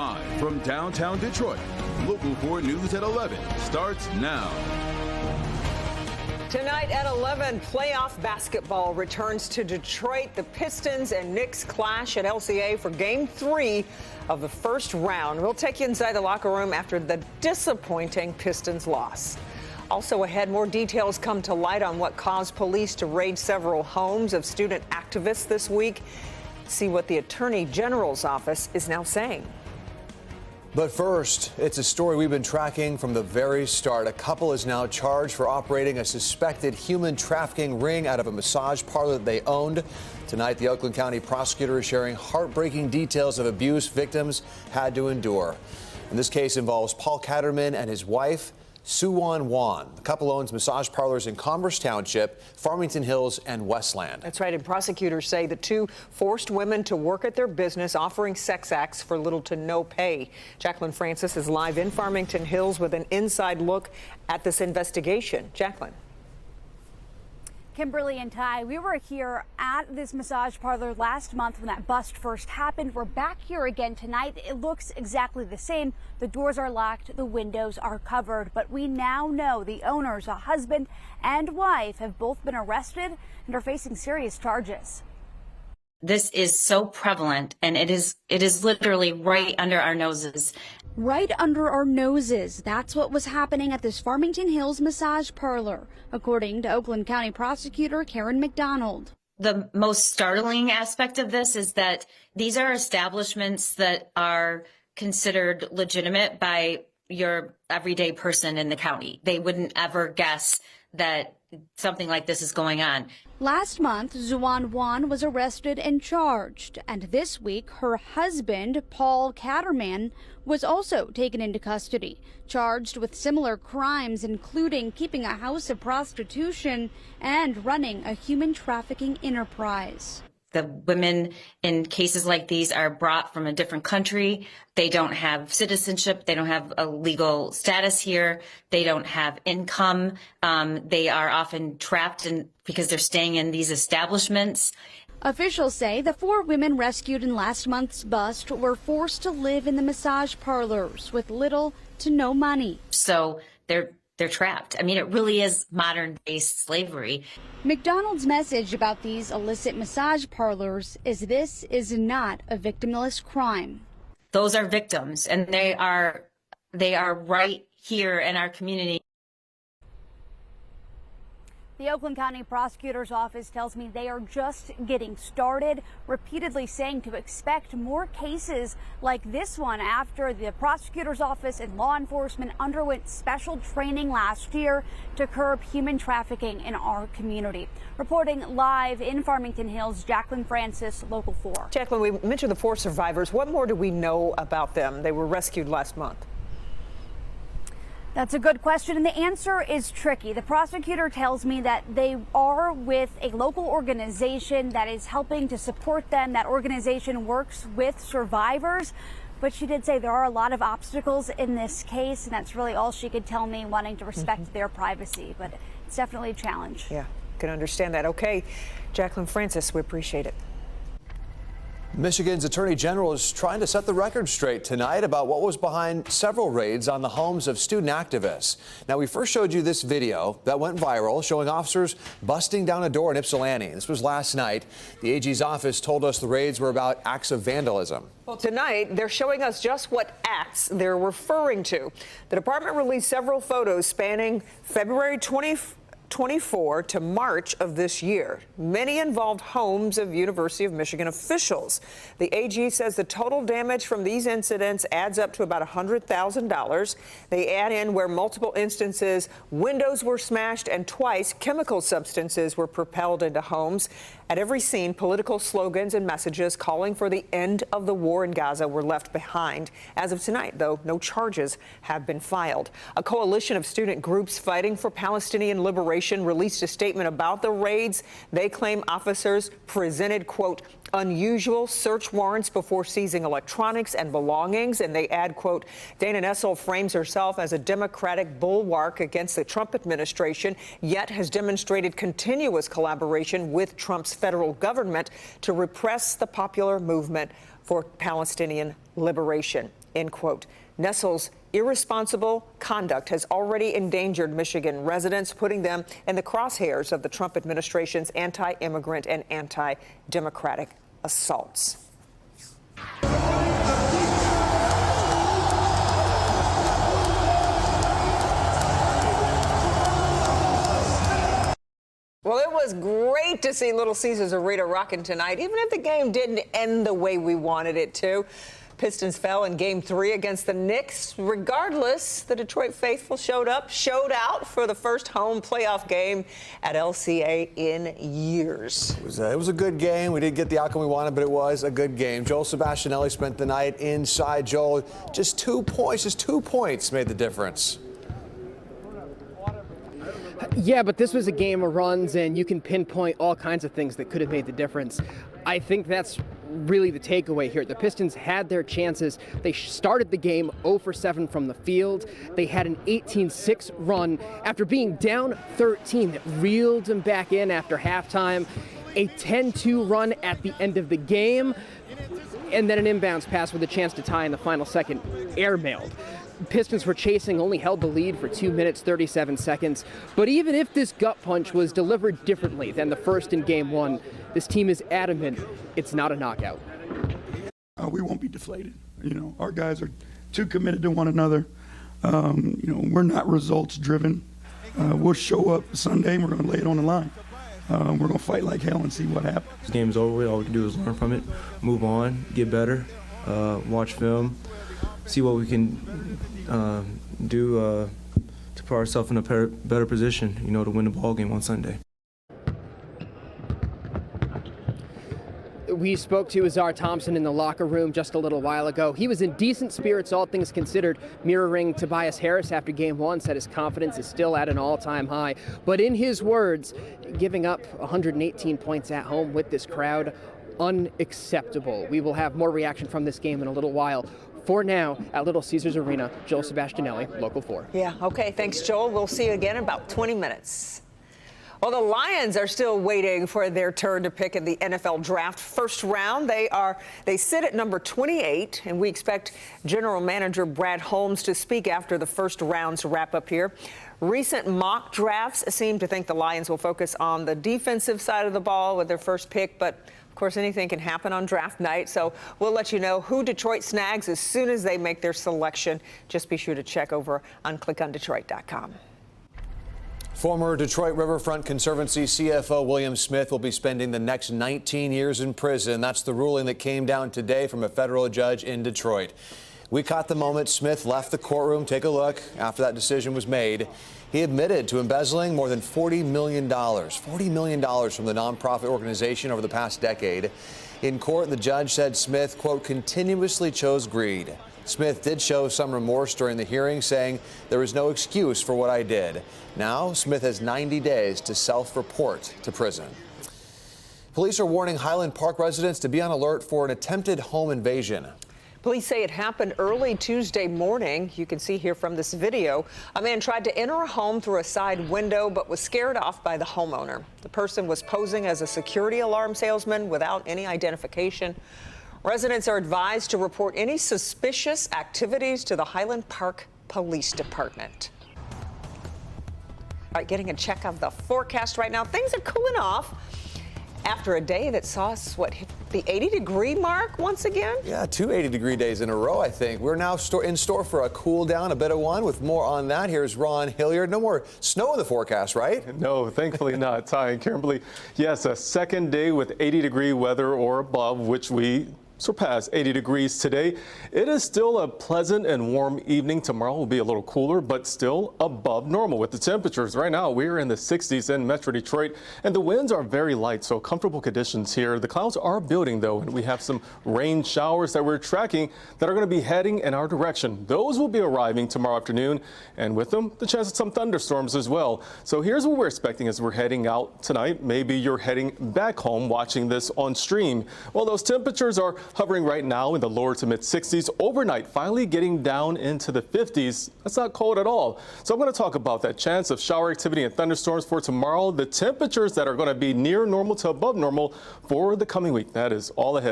Live from downtown Detroit, Local 4 News at 11 starts now. Tonight at 11, playoff basketball returns to Detroit. The Pistons and Knicks clash at LCA for Game 3 of the first round. We'll take you inside the locker room after the disappointing Pistons loss. Also ahead, more details come to light on what caused police to raid several homes of student activists this week. See what the Attorney General's office is now saying. But first, it's a story we've been tracking from the very start. A couple is now charged for operating a suspected human trafficking ring out of a massage parlor that they owned. Tonight, the Oakland County prosecutor is sharing heartbreaking details of abuse victims had to endure. And this case involves Paul Katterman and his wife, Soo-Won Won. The couple owns massage parlors in Commerce Township, Farmington Hills, and Westland. That's right, and prosecutors say the two forced women to work at their business, offering sex acts for little to no pay. Jacqueline Francis is live in Farmington Hills with an inside look at this investigation. Jacqueline. Kimberly and Ty, we were here at this massage parlor last month when that bust first happened. We're back here again tonight. It looks exactly the same. The doors are locked, the windows are covered, but we now know the owners, a husband and wife, have both been arrested and are facing serious charges. This is so prevalent, and it is literally right under our noses. Right under our noses. That's what was happening at this Farmington Hills massage parlor, according to Oakland County prosecutor Karen McDonald. The most startling aspect of this is that these are establishments that are considered legitimate by your everyday person in the county. They wouldn't ever guess that something like this is going on. Last month, Soo-Won Won was arrested and charged, and this week her husband, Paul Katterman, was also taken into custody, charged with similar crimes, including keeping a house of prostitution and running a human trafficking enterprise. The women in cases like these are brought from a different country. They don't have citizenship. They don't have a legal status here. They don't have income. They are often trapped because they're staying in these establishments. Officials say the four women rescued in last month's bust were forced to live in the massage parlors with little to no money. So they're trapped. I mean, it really is modern-day slavery. McDonald's message about these illicit massage parlors is this is not a victimless crime. Those are victims, and they are right here in our community. The Oakland County Prosecutor's Office tells me they are just getting started, repeatedly saying to expect more cases like this one after the Prosecutor's Office and law enforcement underwent special training last year to curb human trafficking in our community. Reporting live in Farmington Hills, Jacqueline Francis, Local 4. Jacqueline, we mentioned the four survivors. What more do we know about them? They were rescued last month. That's a good question, and the answer is tricky. The prosecutor tells me that they are with a local organization that is helping to support them. That organization works with survivors, but she did say there are a lot of obstacles in this case, and that's really all she could tell me, wanting to respect their privacy. But it's definitely a challenge. Yeah, can understand that. Okay, Jacqueline Francis, we appreciate it. Michigan's Attorney General is trying to set the record straight tonight about what was behind several raids on the homes of student activists. Now, we first showed you this video that went viral showing officers busting down a door in Ypsilanti. This was last night. The AG's office told us the raids were about acts of vandalism. Well, tonight, they're showing us just what acts they're referring to. The department released several photos spanning February 24 to March of this year. Many involved homes of University of Michigan officials. The AG says the total damage from these incidents adds up to about $100,000. They add in where multiple instances windows were smashed and twice chemical substances were propelled into homes. At every scene, political slogans and messages calling for the end of the war in Gaza were left behind. As of tonight, though, no charges have been filed. A coalition of student groups fighting for Palestinian liberation released a statement about the raids. They claim officers presented, quote, unusual search warrants before seizing electronics and belongings. And they add, quote, Dana Nessel frames herself as a Democratic bulwark against the Trump administration, yet has demonstrated continuous collaboration with Trump's federal government to repress the popular movement for Palestinian liberation. end quote. Nessel's irresponsible conduct has already endangered Michigan residents, putting them in the crosshairs of the Trump administration's anti-immigrant and anti-democratic assaults. Well, it was great to see Little Caesars Arena rocking tonight, even if the game didn't end the way we wanted it to. Pistons fell in Game 3 against the Knicks. Regardless, the Detroit faithful showed out for the first home playoff game at LCA in years. It was a good game. We didn't get the outcome we wanted, but it was a good game. Joel Sebastianelli spent the night inside. Joel, just 2 points made the difference. Yeah, but this was a game of runs, and you can pinpoint all kinds of things that could have made the difference. I think that's really the takeaway here. The Pistons had their chances. They started the game 0 for 7 from the field. They had an 18-6 run after being down 13 that reeled them back in after halftime. A 10-2 run at the end of the game, and then an inbounds pass with a chance to tie in the final second, airmailed. Pistons were chasing, only held the lead for 2 minutes, 37 seconds. But even if this gut punch was delivered differently than the first in Game 1, this team is adamant it's not a knockout. We won't be deflated. Our guys are too committed to one another. We're not results driven. We'll show up Sunday and we're going to lay it on the line. We're going to fight like hell and see what happens. This game's over with. All we can do is learn from it, move on, get better, watch film, see what we can do to put ourselves in a better position, to win the ball game on Sunday. We spoke to Azar Thompson in the locker room just a little while ago. He was in decent spirits, all things considered, mirroring Tobias Harris after Game 1, said his confidence is still at an all-time high. But in his words, giving up 118 points at home with this crowd, unacceptable. We will have more reaction from this game in a little while. For now, at Little Caesars Arena, Joel Sebastianelli, Local 4. Yeah, okay, thanks, Joel. We'll see you again in about 20 minutes. Well, the Lions are still waiting for their turn to pick in the NFL draft first round. They sit at number 28, and we expect General Manager Brad Holmes to speak after the first round's wrap up here. Recent mock drafts seem to think the Lions will focus on the defensive side of the ball with their first pick, but of course, anything can happen on draft night, so we'll let you know who Detroit snags as soon as they make their selection. Just be sure to check over on clickondetroit.com. Former Detroit Riverfront Conservancy CFO William Smith will be spending the next 19 years in prison. That's the ruling that came down today from a federal judge in Detroit. We caught the moment Smith left the courtroom. Take a look after that decision was made. He admitted to embezzling more than $40 million from the nonprofit organization over the past decade. In court, the judge said Smith, quote, continuously chose greed. Smith did show some remorse during the hearing, saying there was no excuse for what I did. Now, Smith has 90 days to self-report to prison. Police are warning Highland Park residents to be on alert for an attempted home invasion. Police say it happened early Tuesday morning. You can see here from this video. A man tried to enter a home through a side window but was scared off by the homeowner. The person was posing as a security alarm salesman without any identification. Residents are advised to report any suspicious activities to the Highland Park Police Department. All right, getting a check of the forecast right now. Things are cooling off after a day that saw us, hit the 80-degree mark once again? Yeah, 2 80-degree days in a row, I think. We're now in store for a cool down, a bit of one. With more on that, here's Ron Hilliard. No more snow in the forecast, right? No, thankfully not. Ty and Kimberly, yes, a second day with 80-degree weather or above, which we surpass 80 degrees today. It is still a pleasant and warm evening. Tomorrow will be a little cooler, but still above normal with the temperatures. Right now, we're in the 60s in Metro Detroit, and the winds are very light, so comfortable conditions here. The clouds are building, though, and we have some rain showers that we're tracking that are going to be heading in our direction. Those will be arriving tomorrow afternoon, and with them, the chance of some thunderstorms as well. So here's what we're expecting as we're heading out tonight. Maybe you're heading back home watching this on stream. Well, those temperatures are hovering right now in the lower to mid 60s. Overnight, finally getting down into the 50s. That's not cold at all. So I'm going to talk about that chance of shower activity and thunderstorms for tomorrow. The temperatures that are going to be near normal to above normal for the coming week. That is all ahead.